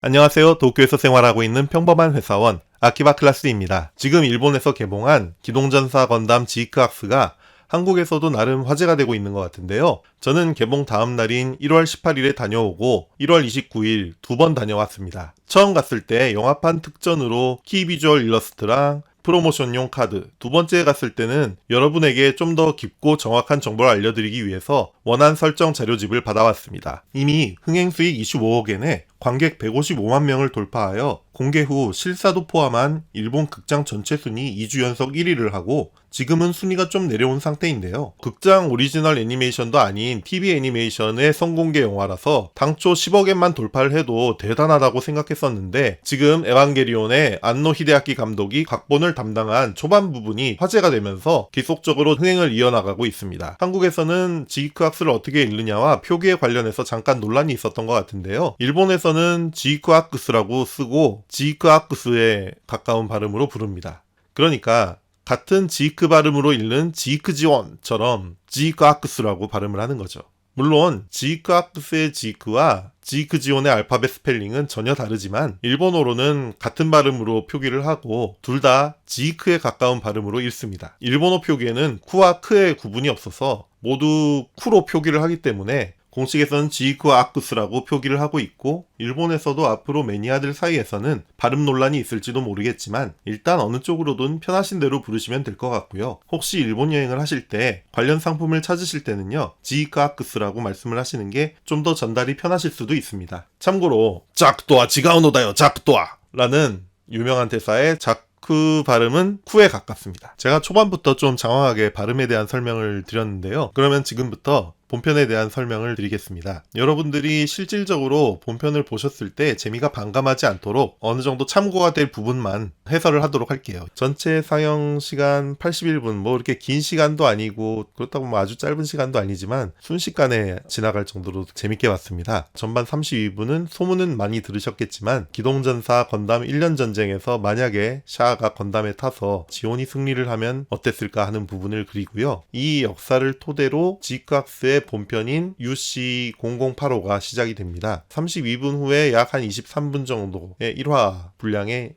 안녕하세요. 도쿄에서 생활하고 있는 평범한 회사원 아키바 클라스입니다. 지금 일본에서 개봉한 기동전사 건담 지크악스가 한국에서도 나름 화제가 되고 있는 것 같은데요. 저는 개봉 다음 날인 1월 18일에 다녀오고 1월 29일 두 번 다녀왔습니다. 처음 갔을 때 영화판 특전으로 키비주얼 일러스트랑 프로모션용 카드, 두 번째 갔을 때는 여러분에게 좀 더 깊고 정확한 정보를 알려드리기 위해서 원한 설정 자료집을 받아왔습니다. 이미 흥행수익 25억엔에 관객 155만 명을 돌파하여 공개 후 실사도 포함한 일본 극장 전체 순위 2주 연속 1위를 하고 지금은 순위가 좀 내려온 상태인데요. 극장 오리지널 애니메이션도 아닌 TV 애니메이션의 선공개 영화라서 당초 10억엔만 돌파를 해도 대단하다고 생각했었는데 지금 에반게리온의 안노 히데아키 감독이 각본을 담당한 초반 부분이 화제가 되면서 계속적으로 흥행을 이어나가고 있습니다. 한국에서는 지크악스를 어떻게 읽느냐와 표기에 관련해서 잠깐 논란이 있었던 것 같은데요. 일본에서는 지크아크스라고 쓰고 지크아크스에 가까운 발음으로 부릅니다. 그러니까 같은 지크 발음으로 읽는 지크지원처럼 지크아크스라고 발음을 하는 거죠. 물론 지크아크스의 지크와 지크지온의 알파벳 스펠링은 전혀 다르지만 일본어로는 같은 발음으로 표기를 하고 둘 다 지크에 가까운 발음으로 읽습니다. 일본어 표기에는 쿠와 크의 구분이 없어서 모두 쿠로 표기를 하기 때문에 공식에서는 지크아크스라고 표기를 하고 있고 일본에서도 앞으로 매니아들 사이에서는 발음 논란이 있을지도 모르겠지만 일단 어느 쪽으로든 편하신 대로 부르시면 될 것 같고요. 혹시 일본 여행을 하실 때 관련 상품을 찾으실 때는요 지크아크스라고 말씀을 하시는 게 좀 더 전달이 편하실 수도 있습니다. 참고로 작도아 지가오노다요 작도아 라는 유명한 대사의 그 발음은 쿠에 가깝습니다. 제가 초반부터 좀 장황하게 발음에 대한 설명을 드렸는데요. 그러면 지금부터 본편에 대한 설명을 드리겠습니다. 여러분들이 실질적으로 본편을 보셨을 때 재미가 반감하지 않도록 어느 정도 참고가 될 부분만 해설을 하도록 할게요. 전체 상영 시간 81분, 뭐 이렇게 긴 시간도 아니고 그렇다고 뭐 아주 짧은 시간도 아니지만 순식간에 지나갈 정도로 재밌게 봤습니다. 전반 32분은 소문은 많이 들으셨겠지만 기동전사 건담 1년 전쟁에서 만약에 샤아가 건담에 타서 지온이 승리를 하면 어땠을까 하는 부분을 그리고요. 이 역사를 토대로 지크악스의 본편인 UC0085가 시작이 됩니다. 32분 후에 약 한 23분 정도의 1화 분량의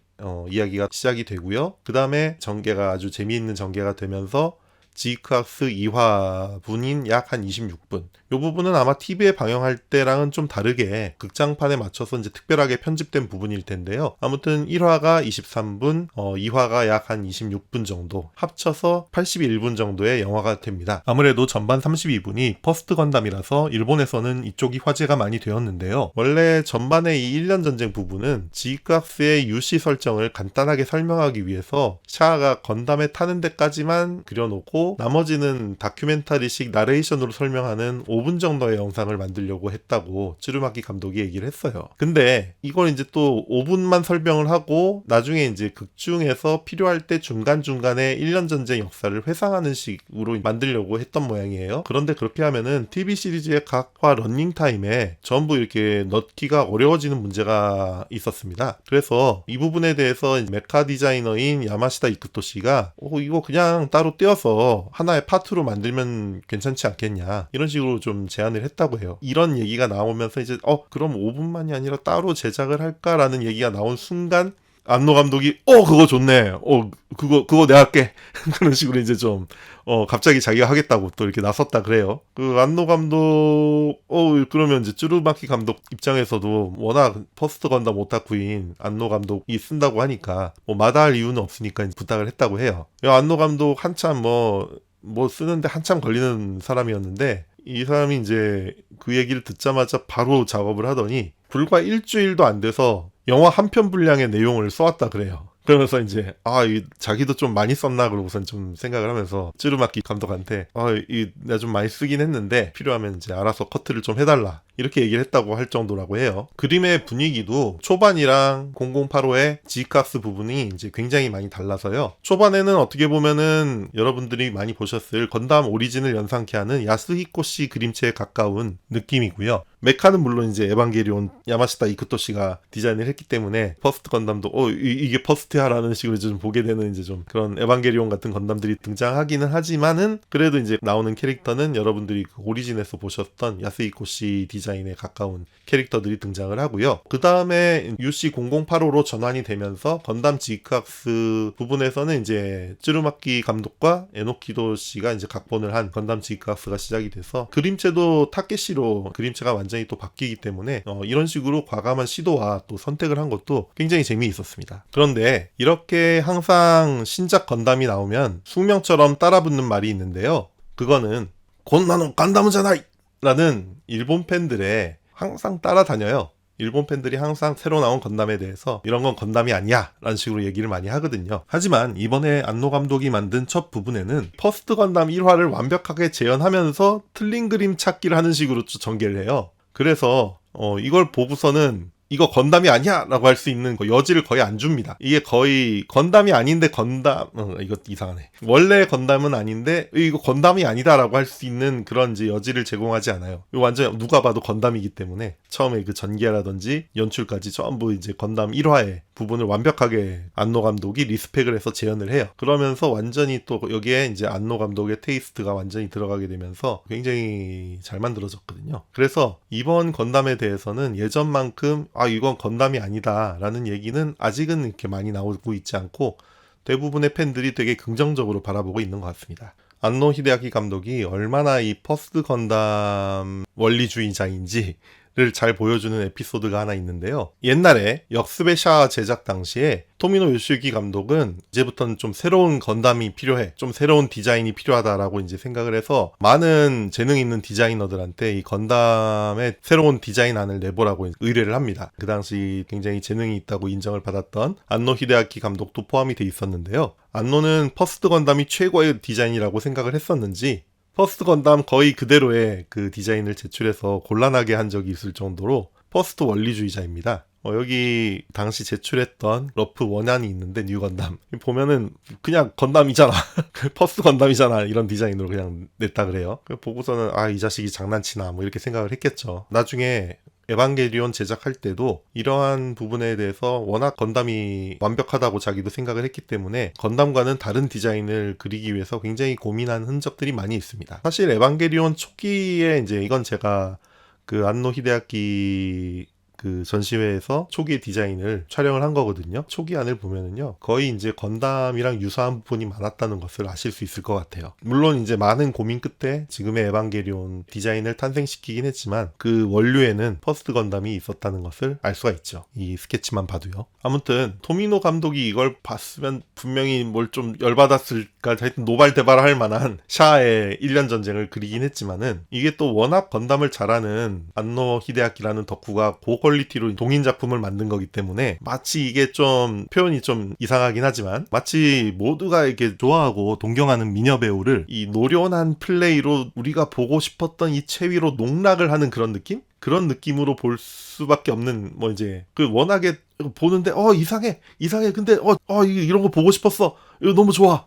이야기가 시작이 되고요. 그 다음에 전개가 아주 재미있는 전개가 되면서 지크악스 2화분인 약 한 26분. 이 부분은 아마 TV에 방영할 때랑은 좀 다르게 극장판에 맞춰서 이제 특별하게 편집된 부분일 텐데요. 아무튼 1화가 23분, 2화가 약 한 26분 정도 합쳐서 81분 정도의 영화가 됩니다. 아무래도 전반 32분이 퍼스트 건담이라서 일본에서는 이쪽이 화제가 많이 되었는데요. 원래 전반의 이 1년 전쟁 부분은 지크악스의 UC 설정을 간단하게 설명하기 위해서 샤아가 건담에 타는 데까지만 그려놓고 나머지는 다큐멘터리식 나레이션으로 설명하는 5분 정도의 영상을 만들려고 했다고 쯔루마키 감독이 얘기를 했어요. 근데 이걸 이제 또 5분만 설명을 하고 나중에 이제 극중에서 필요할 때 중간중간에 1년 전쟁 역사를 회상하는 식으로 만들려고 했던 모양이에요. 그런데 그렇게 하면은 TV 시리즈의 각 화 런닝타임에 전부 이렇게 넣기가 어려워지는 문제가 있었습니다. 그래서 이 부분에 대해서 메카 디자이너인 야마시다 이쿠토 씨가 이거 그냥 따로 떼어서 하나의 파트로 만들면 괜찮지 않겠냐 이런 식으로 좀 제안을 했다고 해요. 이런 얘기가 나오면서 이제 그럼 5분만이 아니라 따로 제작을 할까라는 얘기가 나온 순간 안노 감독이 그거 좋네. 그거 내가 할게. 그런 식으로 이제 좀 갑자기 자기가 하겠다고 또 이렇게 나섰다 그래요. 그 안노 감독 그러면 이제 쯔루마키 감독 입장에서도 워낙 퍼스트 건담 오타쿠인 안노 감독이 쓴다고 하니까 뭐 마다할 이유는 없으니까 부탁을 했다고 해요. 안노 감독 한참 뭐 쓰는데 한참 걸리는 사람이었는데 이 사람이 이제 그 얘기를 듣자마자 바로 작업을 하더니 불과 일주일도 안 돼서 영화 한 편 분량의 내용을 써왔다 그래요. 그러면서 이제 자기도 좀 많이 썼나 그러고선 좀 생각을 하면서 쯔루마키 감독한테 내가 좀 많이 쓰긴 했는데 필요하면 이제 알아서 커트를 좀 해달라 이렇게 얘기를 했다고 할 정도라고 해요. 그림의 분위기도 초반이랑 0085의 지크악스 부분이 이제 굉장히 많이 달라서요. 초반에는 어떻게 보면은 여러분들이 많이 보셨을 건담 오리진을 연상케 하는 야스히코 씨 그림체에 가까운 느낌이고요. 메카는 물론 이제 에반게리온 야마시타 이크토시가 디자인을 했기 때문에 퍼스트 건담도 이게 퍼스트야라는 식으로 좀 보게 되는 이제 좀 그런 에반게리온 같은 건담들이 등장하기는 하지만은 그래도 이제 나오는 캐릭터는 여러분들이 그 오리진에서 보셨던 야스히코시 디자인에 가까운 캐릭터들이 등장을 하고요. 그 다음에 UC0085로 전환이 되면서 건담 지크악스 부분에서는 이제 쯔루마키 감독과 에노키도 씨가 이제 각본을 한 건담 지크악스가 시작이 돼서 그림체도 타케시로 그림체가 완전히 또 바뀌기 때문에 이런 식으로 과감한 시도와 또 선택을 한 것도 굉장히 재미있었습니다. 그런데 이렇게 항상 신작 건담이 나오면 숙명처럼 따라붙는 말이 있는데요. 그거는 곤나노 간다무잖아! 라는 일본 팬들의 항상 따라다녀요. 일본 팬들이 항상 새로 나온 건담에 대해서 이런 건 건담이 아니야 라는 식으로 얘기를 많이 하거든요. 하지만 이번에 안노 감독이 만든 첫 부분에는 퍼스트 건담 1화를 완벽하게 재현하면서 틀린 그림 찾기를 하는 식으로 전개를 해요. 그래서 이걸 보고서는 이거 건담이 아니야 라고 할 수 있는 여지를 거의 안 줍니다. 이게 거의 건담이 아닌데 건담 이거 이상하네. 원래 건담은 아닌데 이거 건담이 아니다 라고 할 수 있는 그런 이제 여지를 제공하지 않아요. 이거 완전 누가 봐도 건담이기 때문에 처음에 그 전개라든지 연출까지 전부 이제 건담 1화의 부분을 완벽하게 안노 감독이 리스펙을 해서 재현을 해요. 그러면서 완전히 또 여기에 이제 안노 감독의 테이스트가 완전히 들어가게 되면서 굉장히 잘 만들어졌거든요. 그래서 이번 건담에 대해서는 예전만큼 이건 건담이 아니다 라는 얘기는 아직은 이렇게 많이 나오고 있지 않고 대부분의 팬들이 되게 긍정적으로 바라보고 있는 것 같습니다. 안노 히데아키 감독이 얼마나 이 퍼스트 건담 원리주의자인지 를 잘 보여주는 에피소드가 하나 있는데요. 옛날에 역습의 샤 제작 당시에 토미노 요시유키 감독은 이제부터는 좀 새로운 건담이 필요해, 좀 새로운 디자인이 필요하다라고 이제 생각을 해서 많은 재능 있는 디자이너들한테 이 건담의 새로운 디자인안을 내보라고 의뢰를 합니다. 그 당시 굉장히 재능이 있다고 인정을 받았던 안노 히데아키 감독도 포함이 돼 있었는데요. 안노는 퍼스트 건담이 최고의 디자인이라고 생각을 했었는지 퍼스트 건담 거의 그대로의 그 디자인을 제출해서 곤란하게 한 적이 있을 정도로 퍼스트 원리주의자입니다. 여기 당시 제출했던 러프 원안이 있는데 뉴 건담 보면은 그냥 건담이잖아. 퍼스트 건담이잖아. 이런 디자인으로 그냥 냈다 그래요. 보고서는 이 자식이 장난치나 뭐 이렇게 생각을 했겠죠. 나중에 에반게리온 제작할 때도 이러한 부분에 대해서 워낙 건담이 완벽하다고 자기도 생각을 했기 때문에 건담과는 다른 디자인을 그리기 위해서 굉장히 고민한 흔적들이 많이 있습니다. 사실 에반게리온 초기에 이제 이건 제가 그 안노 히데아키 그 전시회에서 초기 디자인을 촬영을 한 거거든요. 초기 안을 보면은요, 거의 이제 건담이랑 유사한 부분이 많았다는 것을 아실 수 있을 것 같아요. 물론 이제 많은 고민 끝에 지금의 에반게리온 디자인을 탄생시키긴 했지만 그 원류에는 퍼스트 건담이 있었다는 것을 알 수가 있죠. 이 스케치만 봐도요. 아무튼 토미노 감독이 이걸 봤으면 분명히 뭘 좀 열받았을까, 하여튼 노발대발할 만한 샤의 1년 전쟁을 그리긴 했지만은 이게 또 워낙 건담을 잘하는 안노 히데아키라는 덕후가 고퀄리티로 동인 작품을 만든 거기 때문에 마치 이게 좀 표현이 좀 이상하긴 하지만 마치 모두가 이렇게 좋아하고 동경하는 미녀 배우를 이 노련한 플레이로 우리가 보고 싶었던 이 체위로 농락을 하는 그런 느낌? 그런 느낌으로 볼 수밖에 없는, 뭐 이제 그 워낙에 보는데 이상해 근데 이런 거 보고 싶었어, 이거 너무 좋아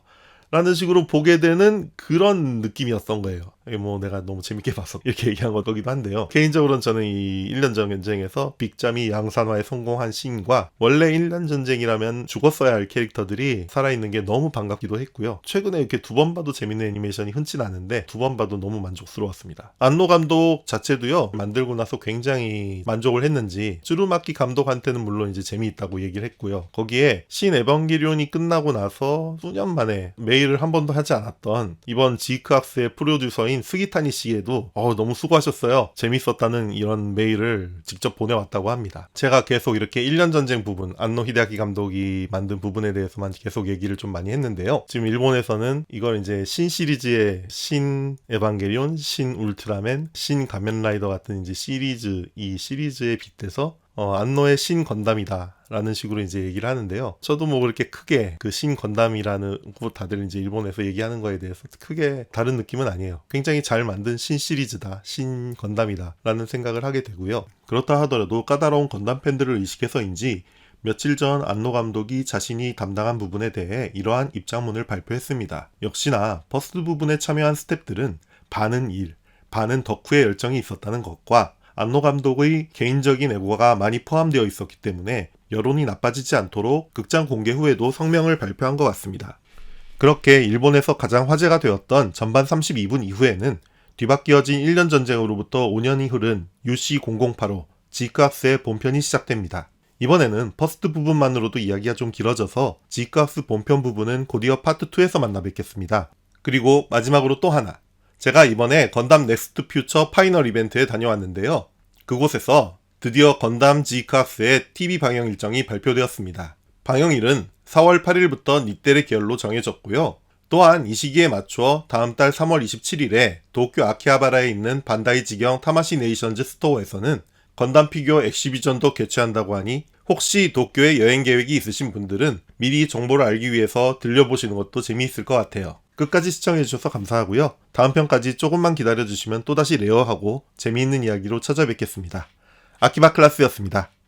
라는 식으로 보게 되는 그런 느낌이었던 거예요. 뭐 내가 너무 재밌게 봐서 이렇게 얘기한 거기도 한데요. 개인적으로는 저는 이 1년 전쟁에서 빅잠이 양산화에 성공한 씬과 원래 1년 전쟁이라면 죽었어야 할 캐릭터들이 살아있는 게 너무 반갑기도 했고요. 최근에 이렇게 두 번 봐도 재밌는 애니메이션이 흔치 않은데 두 번 봐도 너무 만족스러웠습니다. 안노 감독 자체도요, 만들고 나서 굉장히 만족을 했는지 쯔루마키 감독한테는 물론 이제 재미있다고 얘기를 했고요. 거기에 신 에반게리온이 끝나고 나서 수년 만에 메일을 한 번도 하지 않았던 이번 지크악스의 프로듀서인 스기타니 씨에도 너무 수고하셨어요, 재밌었다는 이런 메일을 직접 보내왔다고 합니다. 제가 계속 이렇게 1년 전쟁 부분, 안노 히데아키 감독이 만든 부분에 대해서만 계속 얘기를 좀 많이 했는데요. 지금 일본에서는 이걸 이제 신 시리즈의 신 에반게리온, 신 울트라맨, 신 가면라이더 같은 이제 시리즈, 이 시리즈에 빗대서 안노의 신 건담이다 라는 식으로 이제 얘기를 하는데요. 저도 뭐 그렇게 크게 그 신 건담이라는 거 다들 이제 일본에서 얘기하는 거에 대해서 크게 다른 느낌은 아니에요. 굉장히 잘 만든 신 시리즈다, 신 건담이다 라는 생각을 하게 되고요. 그렇다 하더라도 까다로운 건담 팬들을 의식해서인지 며칠 전 안노 감독이 자신이 담당한 부분에 대해 이러한 입장문을 발표했습니다. 역시나 버스 부분에 참여한 스태프들은 반은 일, 반은 덕후의 열정이 있었다는 것과 안노 감독의 개인적인 애고가 많이 포함되어 있었기 때문에 여론이 나빠지지 않도록 극장 공개 후에도 성명을 발표한 것 같습니다. 그렇게 일본에서 가장 화제가 되었던 전반 32분 이후에는 뒤바뀌어진 1년 전쟁으로부터 5년이 흐른 UC008호 지크학스의 본편이 시작됩니다. 이번에는 퍼스트 부분만으로도 이야기가 좀 길어져서 지크학스 본편 부분은 곧이어 파트 2에서 만나 뵙겠습니다. 그리고 마지막으로 또 하나, 제가 이번에 건담 넥스트 퓨처 파이널 이벤트에 다녀왔는데요. 그곳에서 드디어 건담 지크학스의 TV 방영 일정이 발표되었습니다. 방영일은 4월 8일부터 닛테레 계열로 정해졌고요. 또한 이 시기에 맞춰 다음 달 3월 27일에 도쿄 아키하바라에 있는 반다이 직영 타마시 네이션즈 스토어에서는 건담 피규어 엑시비전도 개최한다고 하니 혹시 도쿄에 여행 계획이 있으신 분들은 미리 정보를 알기 위해서 들려보시는 것도 재미있을 것 같아요. 끝까지 시청해주셔서 감사하고요. 다음 편까지 조금만 기다려주시면 또다시 레어하고 재미있는 이야기로 찾아뵙겠습니다. 아키바 클라스였습니다.